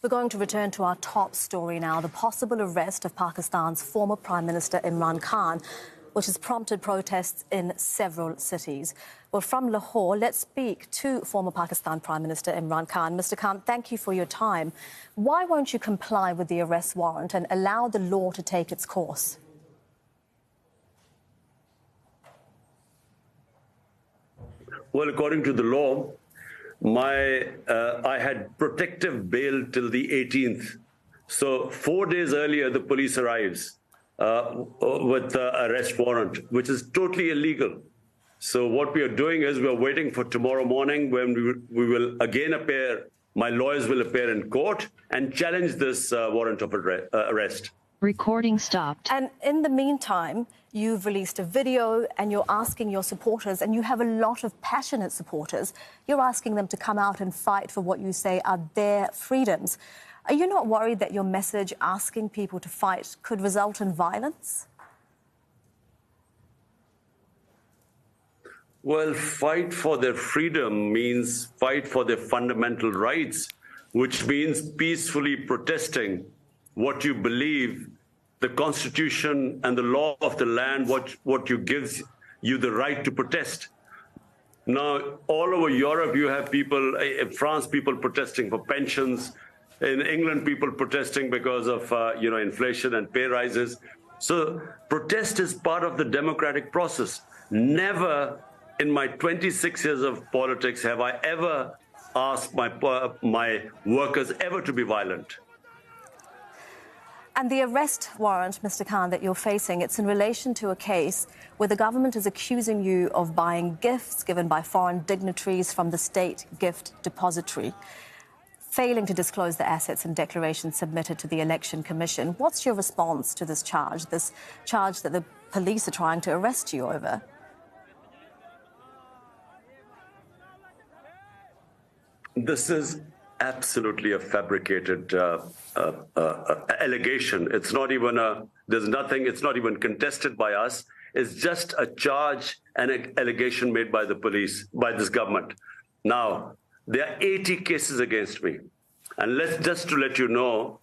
We're going to return to our top story now, the possible arrest of Pakistan's former Prime Minister Imran Khan, which has prompted protests in several cities. Well, from Lahore, let's speak to former Pakistan Prime Minister Imran Khan. Mr. Khan, thank you for your time. Why won't you comply with the arrest warrant and allow the law to take its course? Well, according to the law, I had protective bail till the 18th. So 4 days earlier, the police arrives with the arrest warrant, which is totally illegal. So what we are doing is we are waiting for tomorrow morning when we will again appear, my lawyers will appear in court and challenge this warrant of arrest. Recording stopped. And in the meantime, you've released a video and you're asking your supporters, and you have a lot of passionate supporters, you're asking them to come out and fight for what you say are their freedoms. Are you not worried that your message asking people to fight could result in violence? Well, fight for their freedom means fight for their fundamental rights, which means peacefully protesting what you believe, the Constitution and the law of the land, what you gives you the right to protest. Now, all over Europe, you have people, in France, people protesting for pensions, in England, people protesting because of inflation and pay rises. So protest is part of the democratic process. Never in my 26 years of politics have I ever asked my workers ever to be violent. And the arrest warrant, Mr. Khan, that you're facing, it's in relation to a case where the government is accusing you of buying gifts given by foreign dignitaries from the state gift depository, failing to disclose the assets and declarations submitted to the Election Commission. What's your response to this charge that the police are trying to arrest you over? This is absolutely a fabricated allegation. It's not even it's not even contested by us. It's just a charge and an allegation made by the police, by this government. Now, there are 80 cases against me. And just to let you know,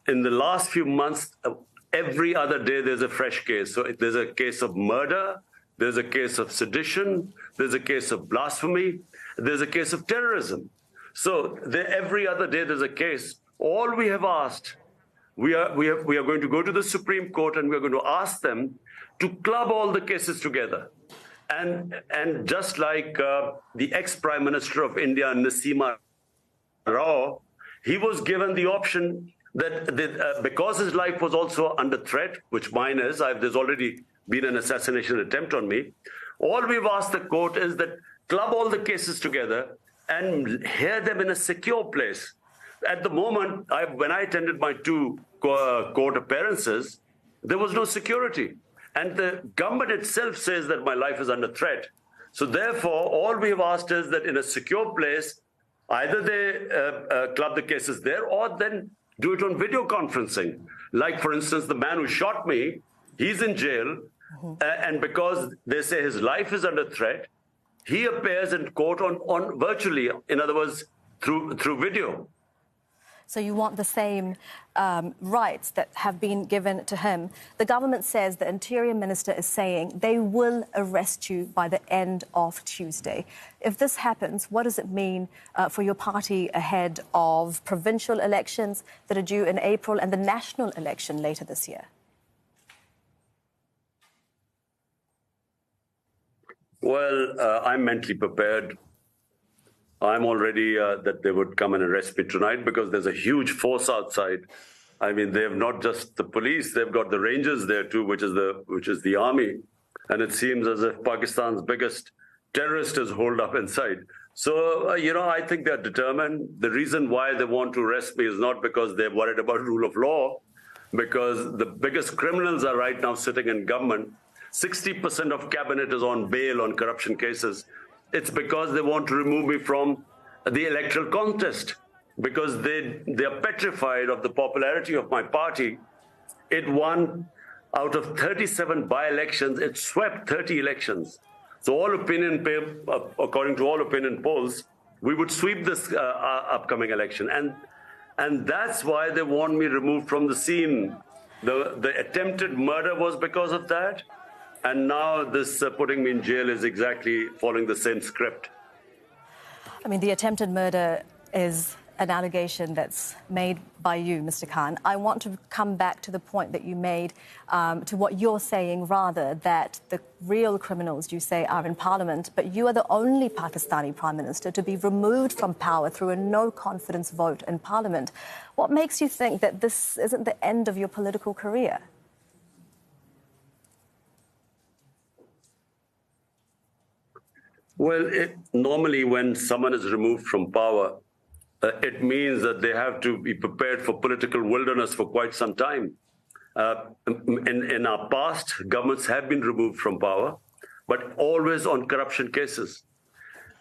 in the last few months, every other day there's a fresh case. So there's a case of murder, there's a case of sedition, there's a case of blasphemy, there's a case of terrorism. So every other day there's a case. All we have asked, we are going to go to the Supreme Court and we're going to ask them to club all the cases together. And just like the ex-Prime Minister of India, Narasimha Rao, he was given the option that because his life was also under threat, which mine is, there's already been an assassination attempt on me. All we've asked the court is that club all the cases together and hear them in a secure place. At the moment, when I attended my 2 court appearances, there was no security. And the government itself says that my life is under threat. So therefore, all we have asked is that in a secure place, either they club the cases there or then do it on video conferencing. Like, for instance, the man who shot me, he's in jail. And because they say his life is under threat, he appears in court on virtually, in other words, through video. So you want the same rights that have been given to him. The government says the Interior Minister is saying they will arrest you by the end of Tuesday. If this happens, what does it mean for your party ahead of provincial elections that are due in April and the national election later this year? Well, I'm mentally prepared. I'm already that they would come and arrest me tonight because there's a huge force outside. I mean, they have not just the police; they've got the Rangers there too, which is the army. And it seems as if Pakistan's biggest terrorist is holed up inside. So I think they're determined. The reason why they want to arrest me is not because they're worried about rule of law, because the biggest criminals are right now sitting in government. 60% of cabinet is on bail on corruption cases. It's because they want to remove me from the electoral contest because they are petrified of the popularity of my party. It won out of 37 by-elections. It swept 30 elections. So according to all opinion polls, we would sweep this upcoming election. And And that's why they want me removed from the scene. The attempted murder was because of that. And now this putting me in jail is exactly following the same script. I mean, the attempted murder is an allegation that's made by you, Mr. Khan. I want to come back to the point that you made, to what you're saying, rather, that the real criminals, you say, are in Parliament, but you are the only Pakistani Prime Minister to be removed from power through a no-confidence vote in Parliament. What makes you think that this isn't the end of your political career? Well, normally when someone is removed from power, it means that they have to be prepared for political wilderness for quite some time. In our past, governments have been removed from power, but always on corruption cases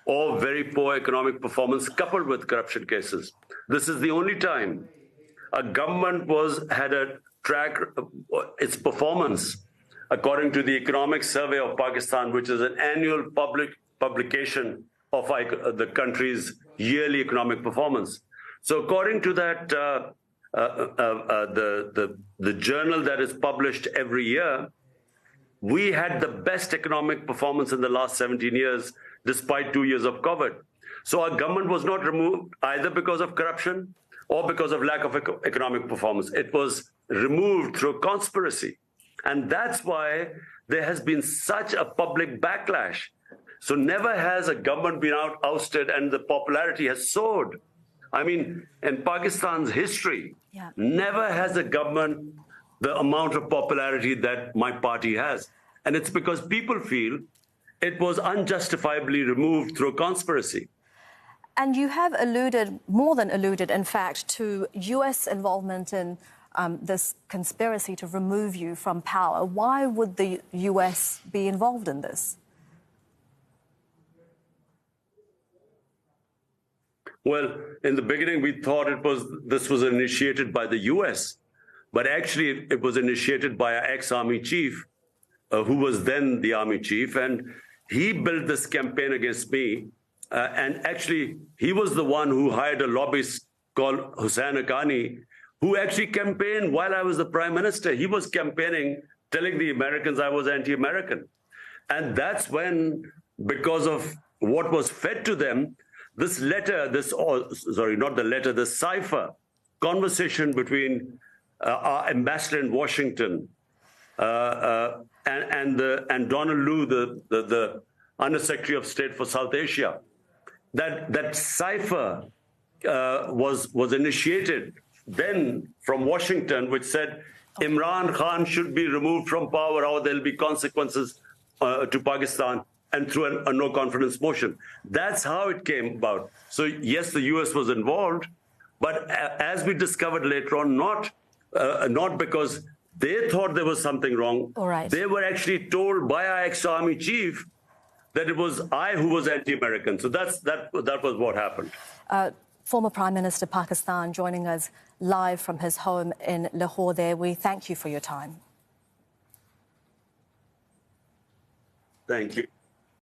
or very poor economic performance coupled with corruption cases. This is the only time a government had a track its performance according to the Economic Survey of Pakistan, which is an annual publication of the country's yearly economic performance. So according to that, the journal that is published every year, we had the best economic performance in the last 17 years, despite 2 years of COVID. So our government was not removed either because of corruption or because of lack of economic performance. It was removed through conspiracy. And that's why there has been such a public backlash. So never has a government been ousted and the popularity has soared. I mean, in Pakistan's history, never has a government the amount of popularity that my party has. And it's because people feel it was unjustifiably removed through conspiracy. And you have alluded, more than alluded, in fact, to US involvement in this conspiracy to remove you from power. Why would the US be involved in this? Well, in the beginning, we thought this was initiated by the US, but actually it was initiated by our ex-army chief, who was then the army chief, and he built this campaign against me. And actually, he was the one who hired a lobbyist called Hussain Haqqani, who actually campaigned while I was the prime minister. He was campaigning, telling the Americans I was anti-American. And that's when, because of what was fed to them, this letter, the cipher conversation between our ambassador in Washington and Donald Lu, the Undersecretary of State for South Asia, that cipher was initiated then from Washington, which said Imran Khan should be removed from power or there'll be consequences to Pakistan, and through a no-confidence motion. That's how it came about. So yes, the US was involved, but as we discovered later on, not because they thought there was something wrong. All right. They were actually told by our ex-army chief that it was I who was anti-American. So that was what happened. Former Prime Minister Pakistan joining us live from his home in Lahore there. We thank you for your time. Thank you.